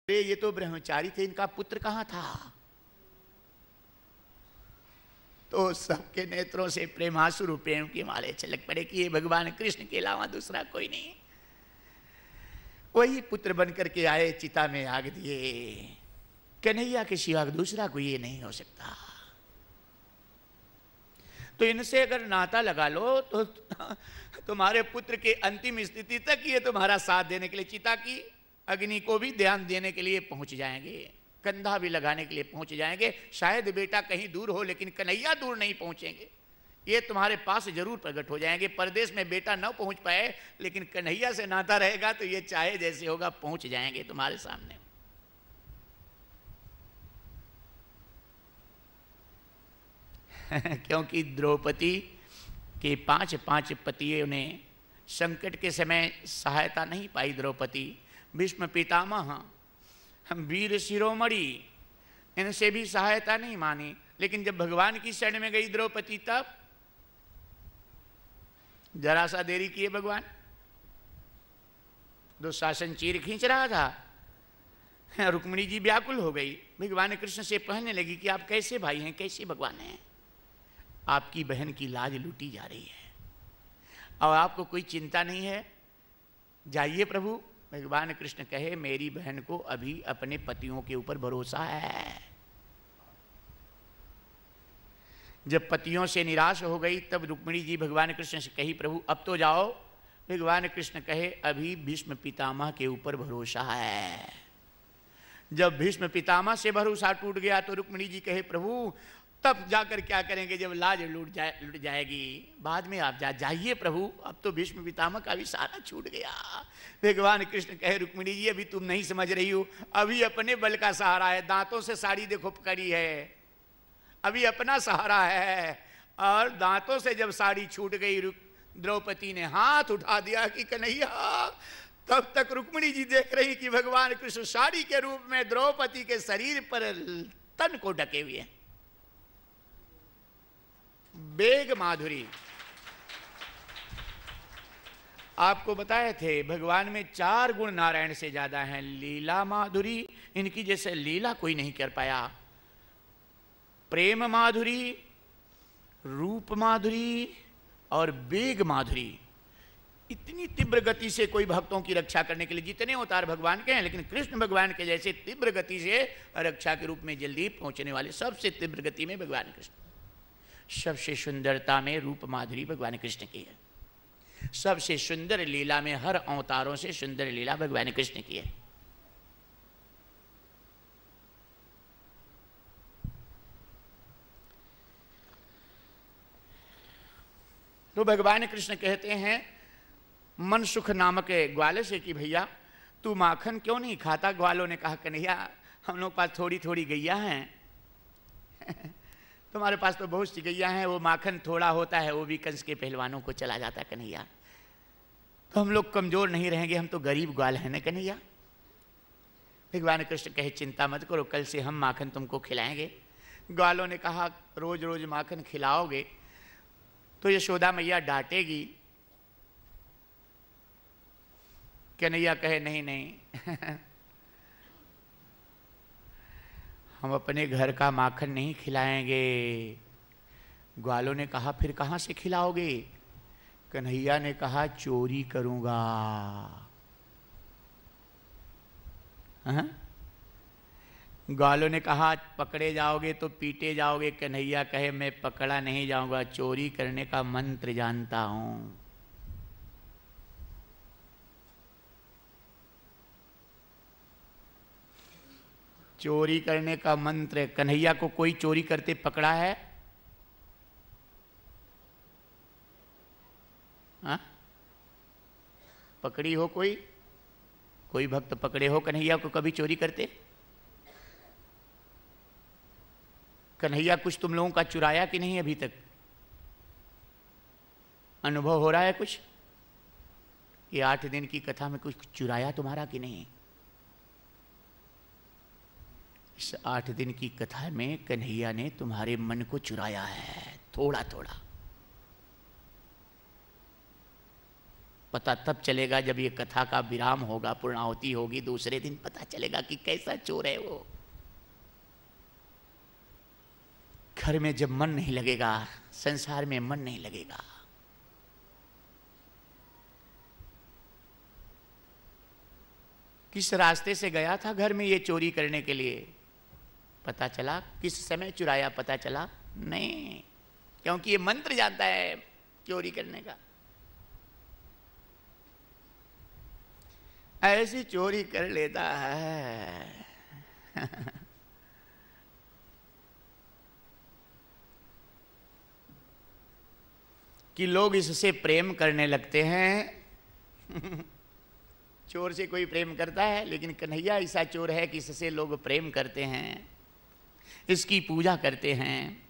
ये तो ब्रह्मचारी थे, इनका पुत्र कहाँ था? तो सबके नेत्रों से प्रेमासुर प्रेम की माले छलक पड़े कि ये भगवान कृष्ण के अलावा दूसरा कोई नहीं। वही पुत्र बन करके आए, चिता में आग दिए। कन्हैया के सिवा दूसरा कोई ये नहीं हो सकता। तो इनसे अगर नाता लगा लो तो तुम्हारे पुत्र के अंतिम स्थिति तक ये तुम्हारा साथ देने के लिए, चिता की अग्नि को भी ध्यान देने के लिए पहुंच जाएंगे, कंधा भी लगाने के लिए पहुंच जाएंगे। शायद बेटा कहीं दूर हो, लेकिन कन्हैया दूर नहीं पहुंचेंगे, ये तुम्हारे पास जरूर प्रकट हो जाएंगे। परदेश में बेटा न पहुंच पाए, लेकिन कन्हैया से नाता रहेगा तो ये चाहे जैसे होगा पहुंच जाएंगे तुम्हारे सामने। क्योंकि द्रौपदी के 5 पतियों ने संकट के समय सहायता नहीं पाई। द्रौपदी, भीष्म पितामह, वीर शिरोमणि, इनसे भी सहायता नहीं मानी। लेकिन जब भगवान की शरण में गई द्रौपदी, तब जरा सा देरी किए भगवान। दुशासन चीर खींच रहा था, रुक्मिणी जी व्याकुल हो गई, भगवान कृष्ण से कहने लगी कि आप कैसे भाई हैं, कैसे भगवान हैं? आपकी बहन की लाज लूटी जा रही है और आपको कोई चिंता नहीं है। जाइए प्रभु। भगवान कृष्ण कहे, मेरी बहन को अभी अपने पतियों के ऊपर भरोसा है। जब पतियों से निराश हो गई, तब रुक्मिणी जी भगवान कृष्ण से कही, प्रभु अब तो जाओ। भगवान कृष्ण कहे, अभी भीष्म पितामह के ऊपर भरोसा है। जब भीष्म पितामह से भरोसा टूट गया तो रुक्मिणी जी कहे, प्रभु तब जाकर क्या करेंगे जब लाज लूट जाएगी? बाद में आप जाइए प्रभु, अब तो भीष्म पितामह का भी सहारा छूट गया। भगवान कृष्ण कहे, रुक्मिणी जी अभी तुम नहीं समझ रही हो, अभी अपने बल का सहारा है। दांतों से साड़ी देखो पकड़ी है, अभी अपना सहारा है। और दांतों से जब साड़ी छूट गई, द्रौपदी ने हाथ उठा दिया कि कन्हैया, तब तक रुक्मिणी जी देख रही कि भगवान कृष्ण साड़ी के रूप में द्रौपदी के शरीर पर तन को ढके हुए हैं। बेग माधुरी, आपको बताए थे भगवान में 4 गुण नारायण से ज्यादा हैं। लीला माधुरी, इनकी जैसे लीला कोई नहीं कर पाया। प्रेम माधुरी, रूप माधुरी और वेग माधुरी। इतनी तीव्र गति से कोई भक्तों की रक्षा करने के लिए, जितने अवतार भगवान के हैं, लेकिन कृष्ण भगवान के जैसे तीव्र गति से रक्षा के रूप में जल्दी पहुंचने वाले, सबसे तीव्र गति में भगवान कृष्ण। सबसे सुंदरता में रूप माधुरी भगवान कृष्ण की है। सबसे सुंदर लीला में, हर अवतारों से सुंदर लीला भगवान कृष्ण की है। तो भगवान कृष्ण कहते हैं मनसुख नामक ग्वाले से कि भैया तू माखन क्यों नहीं खाता? ग्वालों ने कहा, कन्हैया हम लोग पास थोड़ी थोड़ी गैया हैं तुम्हारे पास तो बहुत सी गैया हैं, वो माखन थोड़ा होता है, वो भी कंस के पहलवानों को चला जाता है कन्हैया। तो हम लोग कमजोर नहीं रहेंगे, हम तो गरीब ग्वाल हैं ना कन्हैया। भगवान कृष्ण कहे, चिंता मत करो, कल से हम माखन तुमको खिलाएंगे। ग्वालों ने कहा, रोज रोज माखन खिलाओगे तो यशोदा मैया डांटेगी। कन्हैया कहे, नहीं नहीं हम अपने घर का माखन नहीं खिलाएंगे। ग्वालों ने कहा, फिर कहाँ से खिलाओगे? कन्हैया ने कहा, चोरी करूंगा। ग्वालों ने कहा, पकड़े जाओगे तो पीटे जाओगे। कन्हैया कहे, मैं पकड़ा नहीं जाऊंगा, चोरी करने का मंत्र जानता हूं। चोरी करने का मंत्र। कन्हैया को कोई चोरी करते पकड़ा है? हाँ? पकड़ी हो कोई भक्त पकड़े हो कन्हैया को कभी चोरी करते? कन्हैया कुछ तुम लोगों का चुराया कि नहीं अभी तक? अनुभव हो रहा है कुछ? ये 8 दिन की कथा में कुछ चुराया तुम्हारा कि नहीं? इस 8 दिन की कथा में कन्हैया ने तुम्हारे मन को चुराया है, थोड़ा थोड़ा। पता तब चलेगा जब ये कथा का विराम होगा, पूर्णाहुति होगी, दूसरे दिन पता चलेगा कि कैसा चोर है वो। घर में जब मन नहीं लगेगा, संसार में मन नहीं लगेगा। किस रास्ते से गया था घर में ये चोरी करने के लिए, पता चला? किस समय चुराया पता चला? नहीं, क्योंकि ये मंत्र जानता है चोरी करने का। ऐसी चोरी कर लेता है कि लोग इससे प्रेम करने लगते हैं। चोर से कोई प्रेम करता है, लेकिन कन्हैया ऐसा चोर है कि इससे लोग प्रेम करते हैं, इसकी पूजा करते हैं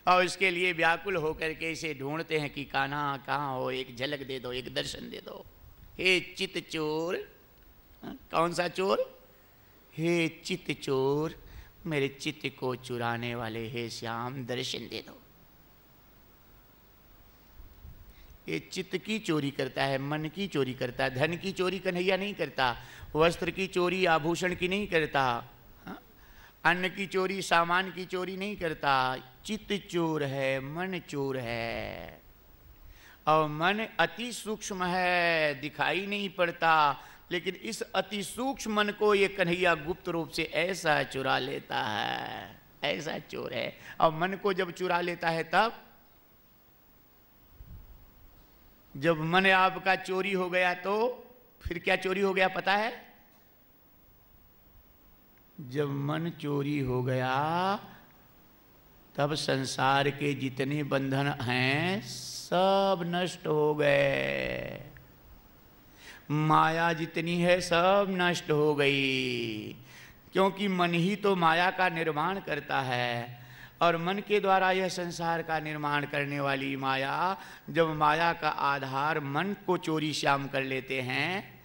और इसके लिए व्याकुल होकर के इसे ढूंढते हैं कि कान्हा कहाँ हो, एक झलक दे दो, एक दर्शन दे दो। हे चित चोर, कौन सा चोर? हे चित चोर, मेरे चित्त को चुराने वाले हे श्याम, दर्शन दे दो। ये चित्त की चोरी करता है, मन की चोरी करता है। धन की चोरी कन्हैया नहीं करता, वस्त्र की चोरी आभूषण की नहीं करता, अन्न की चोरी सामान की चोरी नहीं करता। चित्त चोर है, मन चोर है। और मन अति सूक्ष्म है, दिखाई नहीं पड़ता, लेकिन इस अति सूक्ष्म मन को ये कन्हैया गुप्त रूप से ऐसा चुरा लेता है, ऐसा चोर है। और मन को जब चुरा लेता है तब, जब मन आपका चोरी हो गया तो फिर क्या चोरी हो गया पता है? जब मन चोरी हो गया तब संसार के जितने बंधन हैं सब नष्ट हो गए, माया जितनी है सब नष्ट हो गई। क्योंकि मन ही तो माया का निर्माण करता है, और मन के द्वारा यह संसार का निर्माण करने वाली माया, जब माया का आधार मन को चोरी श्याम कर लेते हैं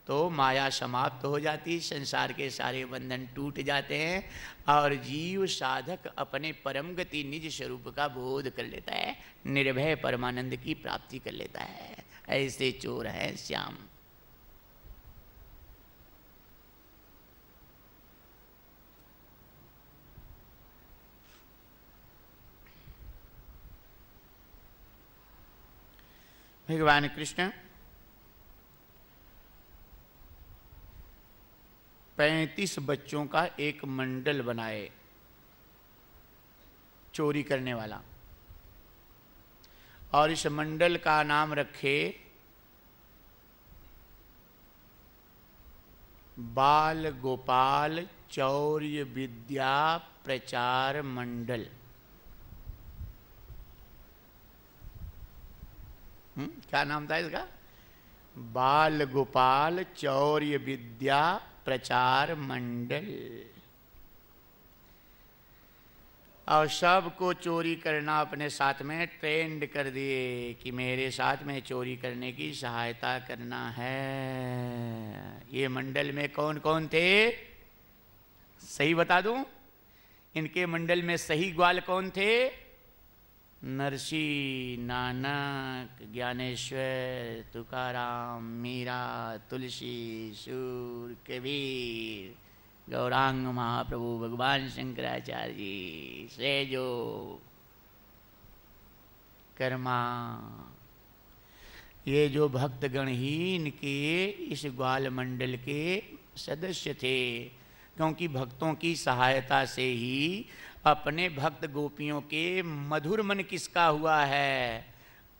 तो माया समाप्त हो जाती, संसार के सारे बंधन टूट जाते हैं और जीव साधक अपने परम गति निज स्वरूप का बोध कर लेता है, निर्भय परमानंद की प्राप्ति कर लेता है। ऐसे चोर है श्याम। भगवान कृष्ण 35 बच्चों का एक मंडल बनाए चोरी करने वाला, और इस मंडल का नाम रखे बाल गोपाल चौर्य विद्या प्रचार मंडल। क्या नाम था इसका? बाल गोपाल चौर्य विद्या प्रचार मंडल। और सबको चोरी करना अपने साथ में ट्रेंड कर दिए कि मेरे साथ में चोरी करने की सहायता करना है। ये मंडल में कौन कौन थे सही बता दूं? इनके मंडल में सही ग्वाल कौन थे? नरसी, नानक, ज्ञानेश्वर, तुकाराम, मीरा, तुलसी, सूर, कबीर, गौरांग महाप्रभु, भगवान शंकराचार्य जी, सेजो, कर्मा। ये जो भक्तगण ही इनके इस ग्वाल मंडल के सदस्य थे, क्योंकि भक्तों की सहायता से ही अपने भक्त गोपियों के मधुर मन किसका हुआ है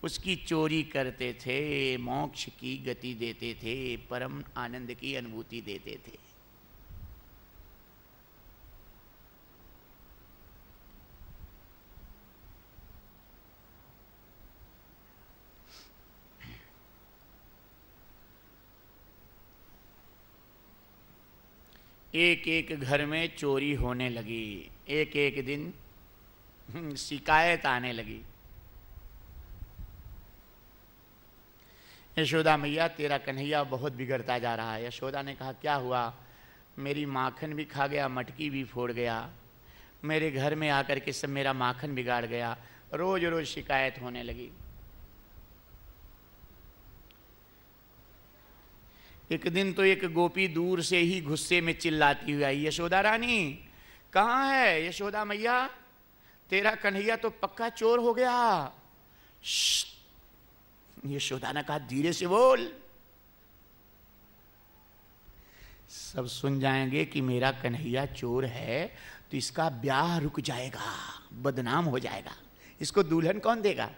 उसकी चोरी करते थे, मोक्ष की गति देते थे, परम आनंद की अनुभूति देते थे। एक एक घर में चोरी होने लगी, एक एक दिन शिकायत आने लगी। यशोदा मैया तेरा कन्हैया बहुत बिगड़ता जा रहा है। यशोदा ने कहा क्या हुआ? मेरी माखन भी खा गया, मटकी भी फोड़ गया, मेरे घर में आकर के सब मेरा माखन बिगाड़ गया। रोज रोज शिकायत होने लगी। एक दिन तो एक गोपी दूर से ही गुस्से में चिल्लाती हुई आई, यशोदा रानी कहाँ है? यशोदा मैया तेरा कन्हैया तो पक्का चोर हो गया। यशोदा ने कहा धीरे से बोल, सब सुन जाएंगे कि मेरा कन्हैया चोर है तो इसका ब्याह रुक जाएगा, बदनाम हो जाएगा, इसको दुल्हन कौन देगा?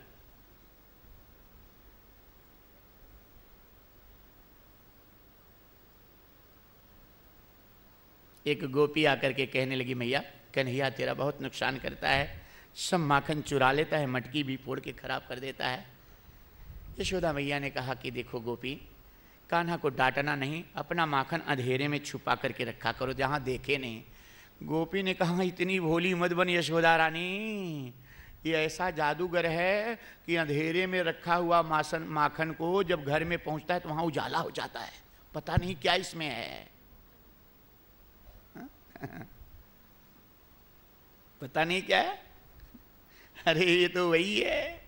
एक गोपी आकर के कहने लगी मैया कन्हैया तेरा बहुत नुकसान करता है, सब माखन चुरा लेता है, मटकी भी फोड़ के खराब कर देता है। यशोदा मैया ने कहा कि देखो गोपी, कान्हा को डांटना नहीं, अपना माखन अंधेरे में छुपा करके रखा करो जहाँ देखे नहीं। गोपी ने कहा इतनी भोली मत बन यशोदा रानी, ये ऐसा जादूगर है कि अंधेरे में रखा हुआ माखन को जब घर में पहुँचता है तो वहाँ उजाला हो जाता है, पता नहीं क्या इसमें है। पता नहीं क्या है, अरे ये तो वही है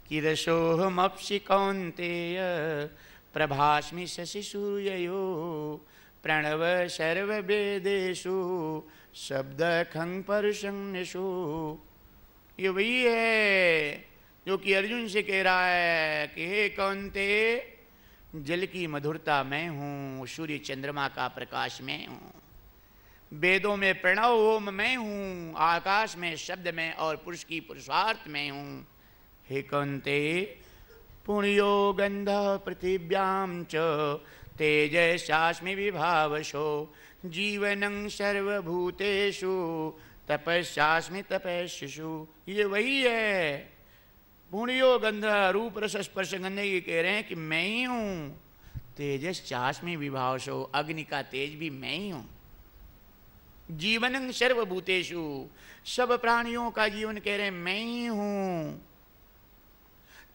कि रसोहमप्सि कौन्तेय प्रभास्मि शशि सूर्ययो प्रणव सर्व वेदेषु शब्द खं परुषन्यषु। ये वही है जो कि अर्जुन से कह रहा है कि हे कौन्तेय, जल की मधुरता मैं हूँ, सूर्य चंद्रमा का प्रकाश मैं हूँ, वेदों में प्रणव ओम मैं हूँ, आकाश में शब्द में और पुरुष की पुरुषार्थ मैं हूँ। हे कौन्तेय पुण्यो गंध पृथिव्यां च तेजसास्मि विभावशो जीवनं सर्वभूतेषु तपस्यास्मि तपस्विषु। ये वही है पुण्यो गंध, रूप रस स्पर्श गंध, ये कह रहे हैं कि मैं ही हूँ। तेजस चास्मि विभावशो, अग्नि का तेज भी मैं ही हूँ। जीवनं सर्वभूतेषु, सब प्राणियों का जीवन कह रहे हैं मैं ही हूँ।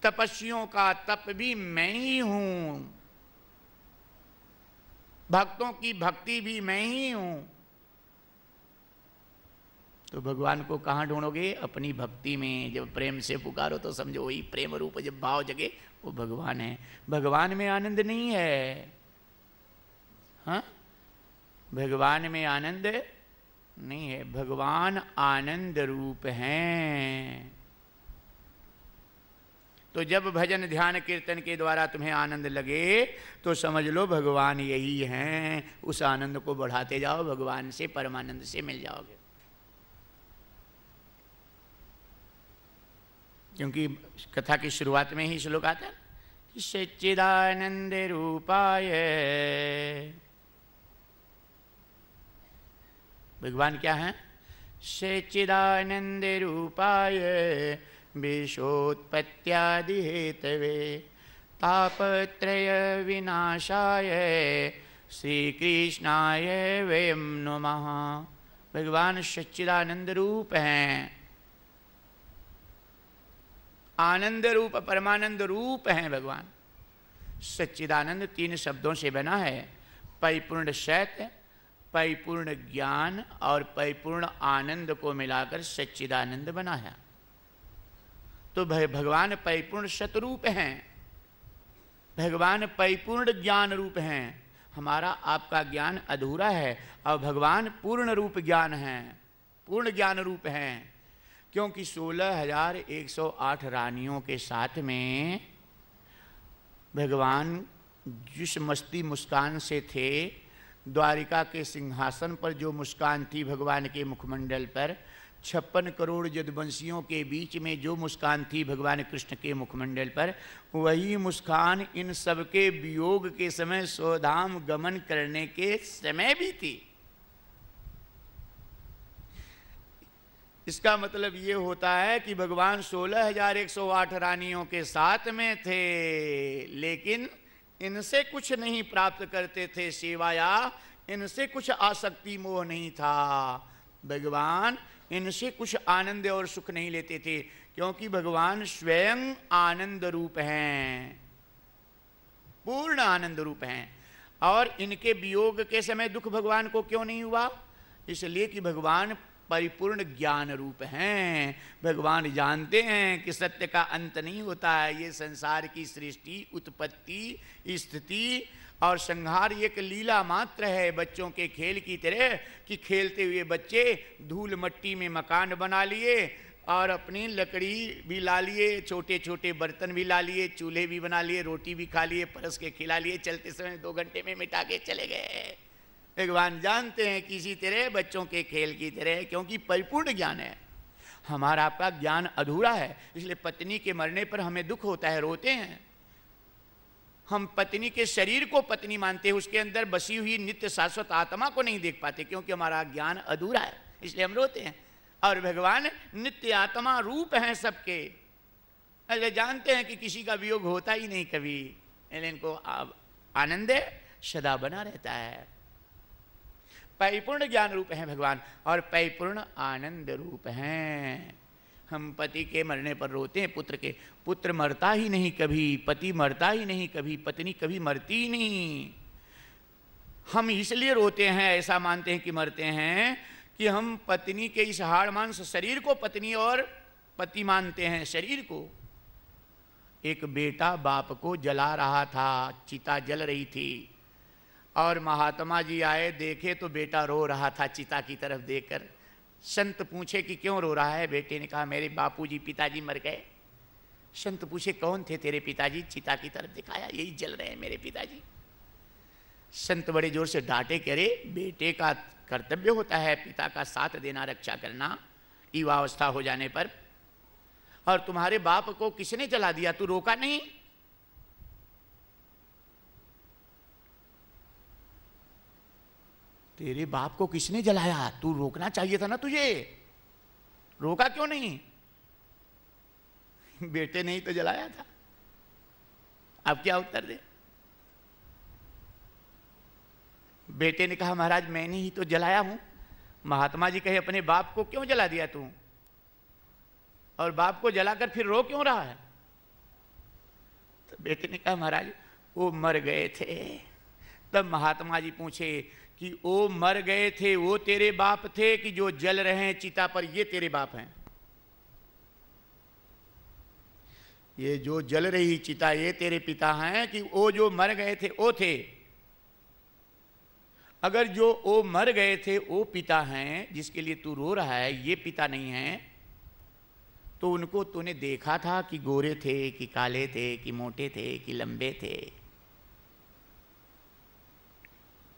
तपस्वियों का तप भी मैं ही हूँ, भक्तों की भक्ति भी मैं ही हूँ। तो भगवान को कहाँ ढूंढोगे? अपनी भक्ति में। जब प्रेम से पुकारो तो समझो वही प्रेम रूप जब भाव जगे वो भगवान है। भगवान में आनंद नहीं है, हाँ, भगवान में आनंद नहीं है, भगवान आनंद रूप हैं। तो जब भजन ध्यान कीर्तन के द्वारा तुम्हें आनंद लगे तो समझ लो भगवान यही हैं। उस आनंद को बढ़ाते जाओ, भगवान से परमानंद से मिल जाओगे। क्योंकि कथा की शुरुआत में ही श्लोक आता है कि सच्चिदानंद रूपाय, भगवान क्या है? सच्चिदानंद रूपाय विश्वोत्पत्त्यादि हेतवे तापत्रय विनाशाय श्री कृष्णाय वयं नमः। भगवान सच्चिदानंद रूप हैं, आनंद रूप परमानंद रूप हैं भगवान। सच्चिदानंद तीन शब्दों से बना है, परिपूर्ण सत्य, परिपूर्ण ज्ञान और परिपूर्ण आनंद को मिलाकर सच्चिदानंद बना है। तो भगवान परिपूर्ण सतरूप हैं, भगवान परिपूर्ण ज्ञान रूप हैं। हमारा आपका ज्ञान अधूरा है और भगवान पूर्ण रूप ज्ञान हैं, पूर्ण ज्ञान रूप हैं। क्योंकि 16,108 रानियों के साथ में भगवान जिस मस्ती मुस्कान से थे, द्वारिका के सिंहासन पर जो मुस्कान थी भगवान के मुखमंडल पर, 56 करोड़ यदुवंशियों के बीच में जो मुस्कान थी भगवान कृष्ण के मुखमंडल पर, वही मुस्कान इन सब के वियोग के समय स्वधाम गमन करने के समय भी थी। इसका मतलब ये होता है कि भगवान 16,108 रानियों के साथ में थे, लेकिन इनसे कुछ नहीं प्राप्त करते थे सिवाया, इनसे कुछ आसक्ति मोह नहीं था। भगवान इनसे कुछ आनंद और सुख नहीं लेते थे, क्योंकि भगवान स्वयं आनंद रूप हैं, पूर्ण आनंद रूप हैं। और इनके वियोग के समय दुख भगवान को क्यों नहीं हुआ? इसलिए कि भगवान परिपूर्ण ज्ञान रूप हैं। भगवान जानते हैं कि सत्य का अंत नहीं होता है। ये संसार की सृष्टि, उत्पत्ति, स्थिति और संहार एक लीला मात्र है, बच्चों के खेल की तरह कि खेलते हुए बच्चे धूल मट्टी में मकान बना लिए और अपनी लकड़ी भी ला लिए, छोटे छोटे बर्तन भी ला लिए, चूल्हे भी बना लिए, रोटी भी खा लिए, परस के खिला लिए, चलते समय 2 घंटे में मिटा के चले गए। भगवान जानते हैं किसी तरह बच्चों के खेल की तरह, क्योंकि परिपूर्ण ज्ञान है। हमारा आपका ज्ञान अधूरा है, इसलिए पत्नी के मरने पर हमें दुख होता है, रोते हैं। हम पत्नी के शरीर को पत्नी मानते हैं, उसके अंदर बसी हुई नित्य शाश्वत आत्मा को नहीं देख पाते, क्योंकि हमारा ज्ञान अधूरा है, इसलिए हम रोते हैं। और भगवान नित्य आत्मा रूप हैं सबके, ऐसे जानते हैं कि किसी का वियोग होता ही नहीं कभी, इनको आनंद सदा बना रहता है। परिपूर्ण ज्ञान रूप हैं भगवान और परिपूर्ण आनंद रूप हैं। हम पति के मरने पर रोते हैं, पुत्र के। पुत्र मरता ही नहीं कभी, पति मरता ही नहीं कभी, पत्नी कभी मरती ही नहीं। हम इसलिए रोते हैं, ऐसा मानते हैं कि मरते हैं, कि हम पत्नी के इस हाड़ मांस शरीर को पत्नी और पति मानते हैं। शरीर को, एक बेटा बाप को जला रहा था, चिता जल रही थी और महात्मा जी आए, देखे तो बेटा रो रहा था चिता की तरफ देखकर। संत पूछे कि क्यों रो रहा है? बेटे ने कहा मेरे बापूजी पिताजी मर गए। संत पूछे कौन थे तेरे पिताजी? चिता की तरफ दिखाया, यही जल रहे हैं मेरे पिताजी। संत बड़े जोर से डांटे, कह रहे बेटे का कर्तव्य होता है पिता का साथ देना, रक्षा करना युवावस्था हो जाने पर, और तुम्हारे बाप को किसने जला दिया? तू रोका नहीं? तेरे बाप को किसने जलाया? तू रोकना चाहिए था ना तुझे, रोका क्यों नहीं? बेटे ने ही तो जलाया था। अब क्या उत्तर दे? बेटे ने कहा महाराज मैंने ही तो जलाया हूं। महात्मा जी कहे अपने बाप को क्यों जला दिया तू, और बाप को जलाकर फिर रो क्यों रहा है? तो बेटे ने कहा महाराज वो मर गए थे। तब महात्मा जी पूछे कि वो मर गए थे, वो तेरे बाप थे कि जो जल रहे हैं चिता पर ये तेरे बाप हैं? ये जो जल रही चिता ये तेरे पिता हैं कि वो जो मर गए थे वो थे? अगर जो वो मर गए थे वो पिता हैं जिसके लिए तू रो रहा है, ये पिता नहीं है, तो उनको तूने देखा था कि गोरे थे कि काले थे कि मोटे थे कि लंबे थे?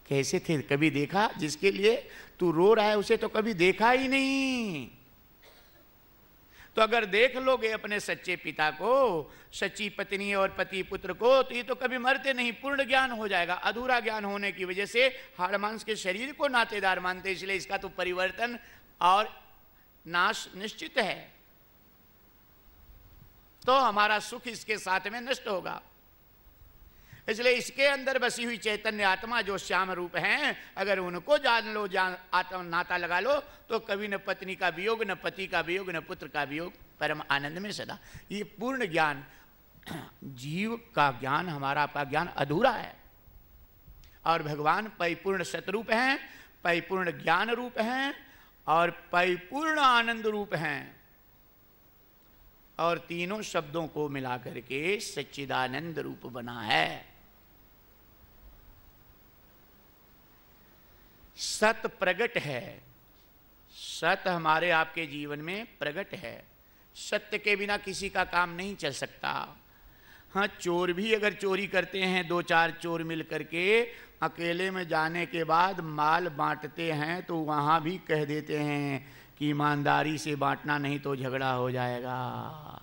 कैसे थे कभी देखा? जिसके लिए तू रो रहा है उसे तो कभी देखा ही नहीं। तो अगर देख लोगे अपने सच्चे पिता को, सच्ची पत्नी और पति पुत्र को, तो ये तो कभी मरते नहीं, पूर्ण ज्ञान हो जाएगा। अधूरा ज्ञान होने की वजह से हाड़ मांस के शरीर को नातेदार मानते, इसलिए इसका तो परिवर्तन और नाश निश्चित है। तो हमारा सुख इसके साथ में नष्ट होगा। इसलिए इसके अंदर बसी हुई चैतन्य आत्मा जो श्याम रूप हैं, अगर उनको जान लो, आत्मा नाता लगा लो, तो कभी न पत्नी का वियोग, न पति का वियोग, न पुत्र का वियोग, परम आनंद में सदा। ये पूर्ण ज्ञान, जीव का ज्ञान, हमारा आपका ज्ञान अधूरा है। और भगवान परिपूर्ण सतरूप हैं, परिपूर्ण ज्ञान रूप हैं और परिपूर्ण आनंद रूप हैं। और तीनों शब्दों को मिलाकर के सच्चिदानंद रूप बना है। सत प्रगट है, सत हमारे आपके जीवन में प्रगट है। सत्य के बिना किसी का काम नहीं चल सकता। हाँ, चोर भी अगर चोरी करते हैं, 2-4 चोर मिल करके, अकेले में जाने के बाद माल बांटते हैं, तो वहाँ भी कह देते हैं कि ईमानदारी से बांटना नहीं तो झगड़ा हो जाएगा।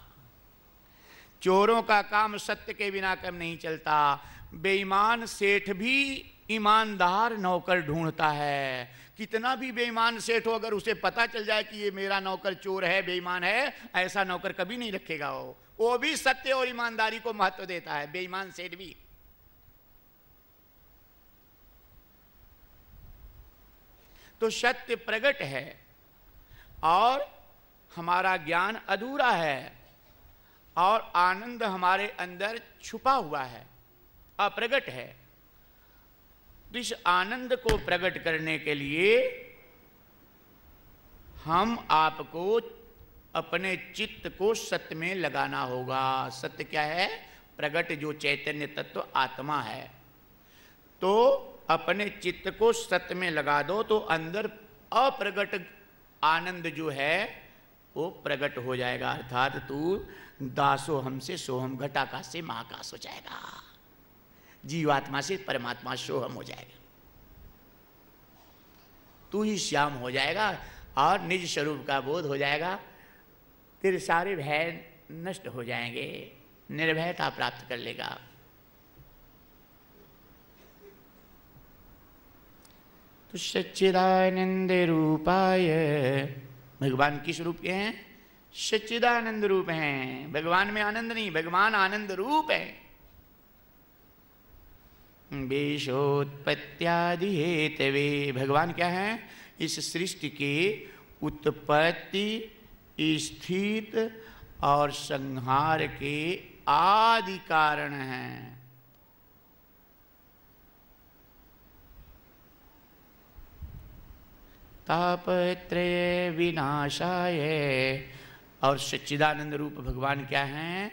चोरों का काम सत्य के बिना कम नहीं चलता। बेईमान सेठ भी ईमानदार नौकर ढूंढता है। कितना भी बेईमान सेठ हो, अगर उसे पता चल जाए कि ये मेरा नौकर चोर है, बेईमान है, ऐसा नौकर कभी नहीं रखेगा। वो भी सत्य और ईमानदारी को महत्व देता है, बेईमान सेठ भी। तो सत्य प्रगट है और हमारा ज्ञान अधूरा है और आनंद हमारे अंदर छुपा हुआ है, अप्रगट है। तो इस आनंद को प्रकट करने के लिए हम आपको अपने चित्त को सत्य में लगाना होगा। सत्य क्या है? प्रगट जो चैतन्य तत्व आत्मा है। तो अपने चित्त को सत्य में लगा दो तो अंदर अप्रगट आनंद जो है वो प्रकट हो जाएगा। अर्थात तू दासो हमसे सोहम, घटाकाश से महाकाश हो जाएगा, जीवात्मा से परमात्मा सोहम हो जाएगा, तू ही श्याम हो जाएगा और निज स्वरूप का बोध हो जाएगा। तेरे सारे भय नष्ट हो जाएंगे, निर्भयता प्राप्त कर लेगा। तो सच्चिदानंद रूपाय, भगवान किस रूप के हैं? सच्चिदानंद रूप हैं। भगवान में आनंद नहीं, भगवान आनंद रूप है। वेशोत्पत्त्यादि हेतवे, भगवान क्या है? इस सृष्टि के उत्पत्ति, स्थित और संहार के आदि कारण हैं। तापत्रय विनाशाय, और सच्चिदानंद रूप भगवान क्या हैं?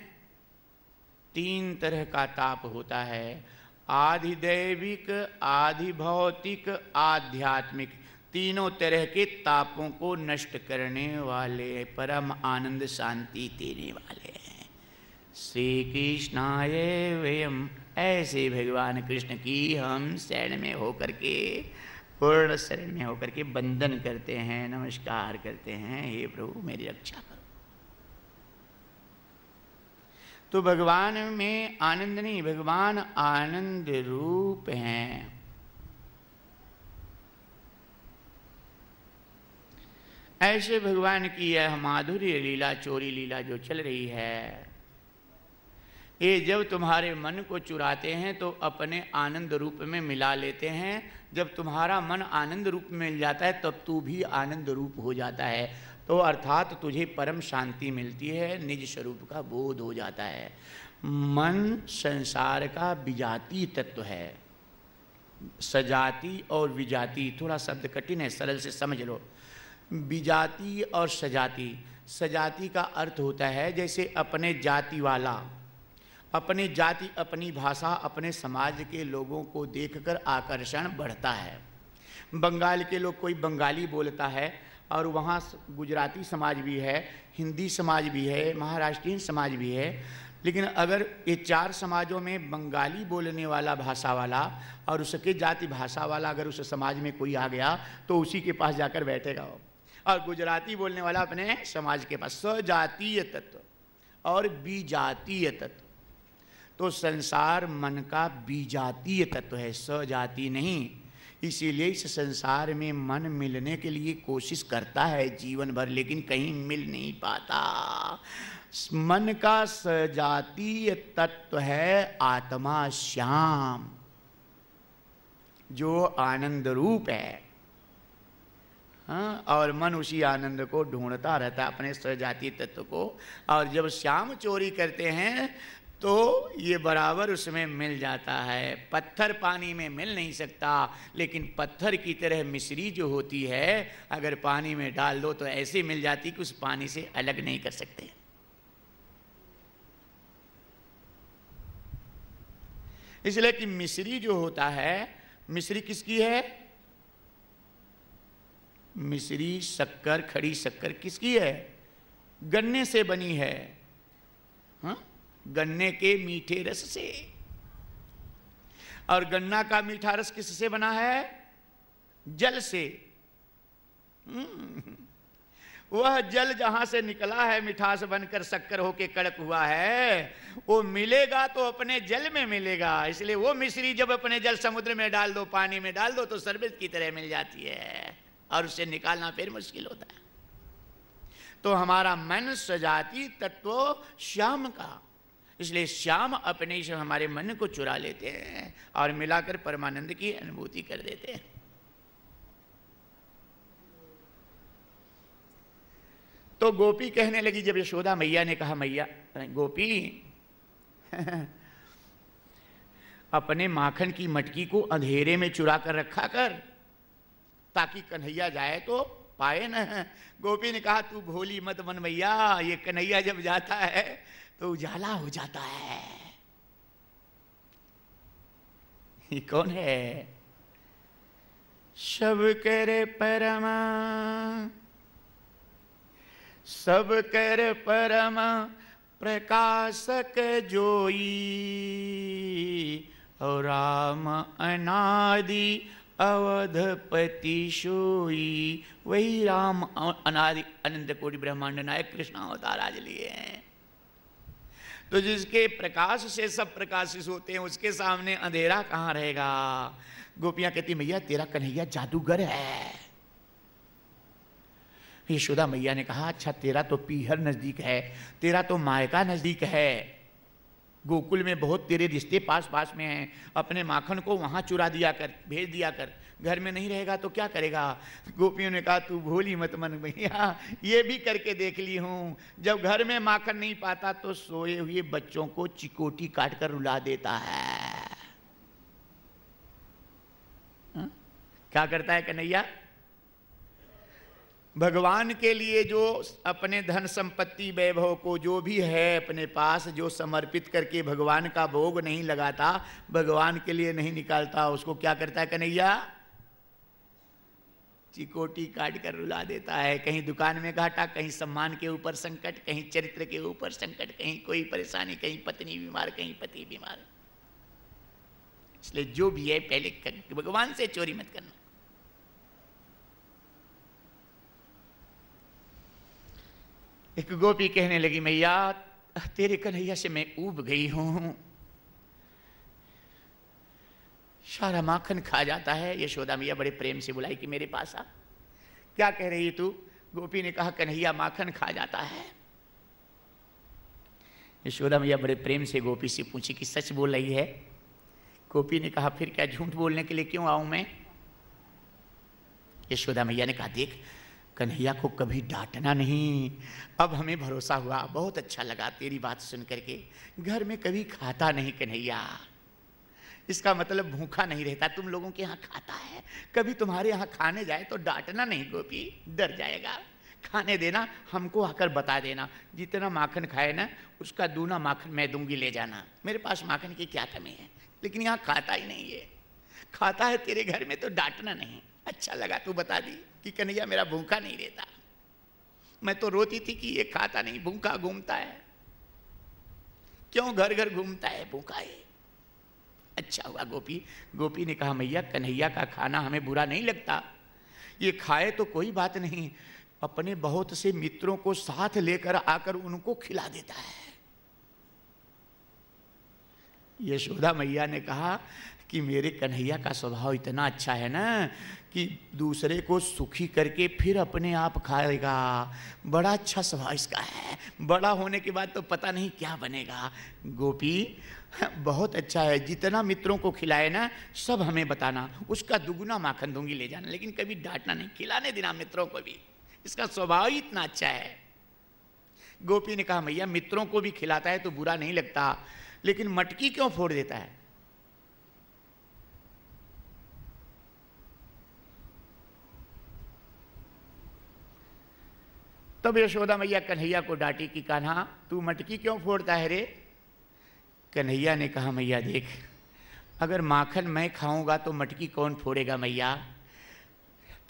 तीन तरह का ताप होता है, आधि दैविक, आधि भौतिक, आध्यात्मिक। तीनों तरह के तापों को नष्ट करने वाले, परम आनंद शांति देने वाले हैं। श्री कृष्णाय वयम, ऐसे भगवान कृष्ण की हम शरण में होकर के, पूर्ण शरण में होकर के वंदन करते हैं, नमस्कार करते हैं। हे प्रभु मेरी रक्षा करो। तो भगवान में आनंद नहीं, भगवान आनंद रूप हैं। ऐसे भगवान की यह माधुर्य लीला, चोरी लीला जो चल रही है, ये जब तुम्हारे मन को चुराते हैं तो अपने आनंद रूप में मिला लेते हैं। जब तुम्हारा मन आनंद रूप में मिल जाता है तब तू भी आनंद रूप हो जाता है। तो अर्थात तुझे परम शांति मिलती है, निज स्वरूप का बोध हो जाता है। मन संसार का विजातीय तत्व है। सजाति और विजाति थोड़ा शब्द कठिन है, सरल से समझ लो। विजाति और सजाति, सजाति का अर्थ होता है जैसे अपने जाति वाला, अपने जाति, अपनी भाषा, अपने समाज के लोगों को देखकर आकर्षण बढ़ता है। बंगाल के लोग, कोई बंगाली बोलता है और वहाँ गुजराती समाज भी है, हिंदी समाज भी है, महाराष्ट्रीयन समाज भी है। लेकिन अगर ये चार समाजों में बंगाली बोलने वाला भाषा वाला और उसके जाति भाषा वाला अगर उस समाज में कोई आ गया तो उसी के पास जाकर बैठेगा वो। और गुजराती बोलने वाला अपने समाज के पास। सजातीय तत्व और विजातीय तत्व। तो संसार मन का विजातीय तत्व है, सजाति नहीं। इसीलिए इस संसार में मन मिलने के लिए कोशिश करता है जीवन भर, लेकिन कहीं मिल नहीं पाता। मन का सजातीय तत्व है आत्मा श्याम, जो आनंद रूप है। हाँ, और मन उसी आनंद को ढूंढता रहता है, अपने सजातीय तत्व को। और जब श्याम चोरी करते हैं तो ये बराबर उसमें मिल जाता है। पत्थर पानी में मिल नहीं सकता, लेकिन पत्थर की तरह मिश्री जो होती है अगर पानी में डाल दो तो ऐसे मिल जाती कि उस पानी से अलग नहीं कर सकते। इसलिए कि मिश्री जो होता है, मिश्री किसकी है? मिश्री शक्कर, खड़ी शक्कर किसकी है? गन्ने से बनी है। हाँ, गन्ने के मीठे रस से। और गन्ना का मीठा रस किससे बना है? जल से। वह जल जहां से निकला है मिठास बनकर शक्कर होके कड़क हुआ है, वो मिलेगा तो अपने जल में मिलेगा। इसलिए वो मिश्री जब अपने जल समुद्र में डाल दो, पानी में डाल दो तो शरबत की तरह मिल जाती है और उससे निकालना फिर मुश्किल होता है। तो हमारा मन सजाती तत्व श्याम का, इसलिए श्याम अपने से हमारे मन को चुरा लेते हैं और मिलाकर परमानंद की अनुभूति कर देते हैं। तो गोपी कहने लगी, जब यशोदा मैया ने कहा, मैया गोपी अपने माखन की मटकी को अंधेरे में चुरा कर रखा कर, ताकि कन्हैया जाए तो पाए न। गोपी ने कहा तू भोली मत बन मैया, ये कन्हैया जब जाता है तो उजाला हो जाता है। ये कौन है? सब कर परमा, सब कर परम प्रकाशक जोई, और राम अनादि अवधपति सोई। वही राम अनादि अनंत कोटि ब्रह्मांड नायक कृष्ण अवतार आज लिए हैं। तो जिसके प्रकाश से सब प्रकाशित होते हैं उसके सामने अंधेरा कहाँ रहेगा? गोपियां कहती मैया तेरा कन्हैया जादूगर है। यशोदा मैया ने कहा अच्छा तेरा तो पीहर नजदीक है, तेरा तो मायका नजदीक है, गोकुल में बहुत तेरे रिश्ते पास पास में हैं, अपने माखन को वहां चुरा दिया कर, भेज दिया कर, घर में नहीं रहेगा तो क्या करेगा? गोपियों ने कहा तू भोली मत मन भैया, ये भी करके देख ली हूं। जब घर में माखन नहीं पाता तो सोए हुए बच्चों को चिकोटी काट कर रुला देता है। हा? क्या करता है कन्हैया? भगवान के लिए जो अपने धन संपत्ति वैभव को जो भी है अपने पास जो समर्पित करके भगवान का भोग नहीं लगाता, भगवान के लिए नहीं निकालता, उसको क्या करता है कन्हैया? चिकोटी काट कर रुला देता है। कहीं दुकान में घाटा, कहीं सम्मान के ऊपर संकट, कहीं चरित्र के ऊपर संकट, कहीं कोई परेशानी, कहीं पत्नी बीमार, कहीं पति बीमार। इसलिए जो भी है पहले भगवान से चोरी मत करना। एक गोपी कहने लगी मैया तेरे कन्हैया से मैं ऊब गई हूं, सारा माखन खा जाता है। यशोदा मैया बड़े प्रेम से बुलाई कि मेरे पास आ। क्या कह रही तू? गोपी ने कहा कन्हैया माखन खा जाता है। यशोदा मैया बड़े प्रेम से गोपी से पूछी कि सच बोल रही है? गोपी ने कहा फिर क्या झूठ बोलने के लिए क्यों आऊं मैं? यशोदा मैया ने कहा देख कन्हैया को कभी डांटना नहीं। अब हमें भरोसा हुआ, बहुत अच्छा लगा तेरी बात सुन करके। घर में कभी खाता नहीं कन्हैया, इसका मतलब भूखा नहीं रहता, तुम लोगों के यहाँ खाता है। कभी तुम्हारे यहाँ खाने जाए तो डांटना नहीं गोपी, डर जाएगा। खाने देना, हमको आकर बता देना, जितना माखन खाए ना उसका दूना माखन मैं दूंगी, ले जाना। मेरे पास माखन की क्या कमी है, लेकिन यहाँ खाता ही नहीं है। खाता है तेरे घर में तो डांटना नहीं। अच्छा लगा तू बता दी कि कन्हैया मेरा भूखा नहीं रहता। मैं तो रोती थी कि ये खाता नहीं, भूखा घूमता है। क्यों घर घर घूमता है, भूखा है। अच्छा हुआ गोपी। गोपी ने कहा मैया कन्हैया का खाना हमें बुरा नहीं लगता, ये खाए तो कोई बात नहीं, अपने बहुत से मित्रों को साथ लेकर आकर उनको खिला देता है। यशोदा मैया ने कहा कि मेरे कन्हैया का स्वभाव इतना अच्छा है ना कि दूसरे को सुखी करके फिर अपने आप खाएगा। बड़ा अच्छा स्वभाव इसका है, बड़ा होने के बाद तो पता नहीं क्या बनेगा। गोपी बहुत अच्छा है, जितना मित्रों को खिलाए ना सब हमें बताना, उसका दुगुना माखन दूंगी, ले जाना, लेकिन कभी डांटना नहीं, खिलाने देना मित्रों को भी, इसका स्वभाव ही इतना अच्छा है। गोपी ने कहा मैया मित्रों को भी खिलाता है तो बुरा नहीं लगता, लेकिन मटकी क्यों फोड़ देता है? तब यशोदा मैया कन्हैया को डांटी कि कान्हा तू मटकी क्यों फोड़ता है रे? कन्हैया ने कहा मैया देख, अगर माखन मैं खाऊंगा तो मटकी कौन फोड़ेगा मैया,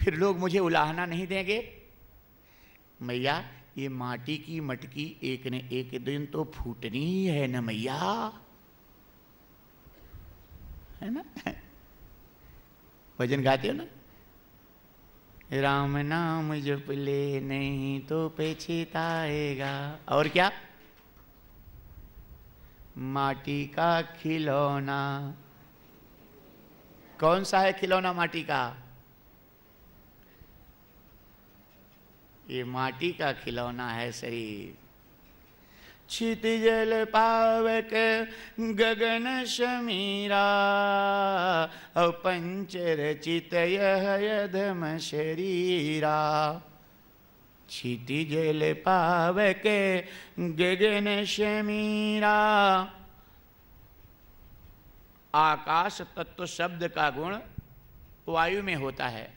फिर लोग मुझे उलाहना नहीं देंगे। मैया ये माटी की मटकी एक न एक दिन तो फूटनी ही है ना मैया, है ना? भजन गाते हो ना, राम नाम जप ले नहीं तो पछताएगा। और क्या? माटी का खिलौना। कौन सा है खिलौना माटी का? ये माटी का खिलौना है शरीर। क्षितिजल पावक गगन समीरा, पंचर चित यह धम शरीरा। क्षितिजल पावक गगन समीरा। आकाश तत्व शब्द का गुण वायु में होता है,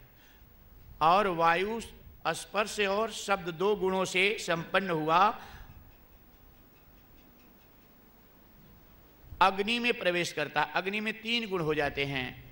और वायु स्पर्श और शब्द दो गुणों से संपन्न हुआ, अग्नि में प्रवेश करता। अग्नि में तीन गुण हो जाते हैं,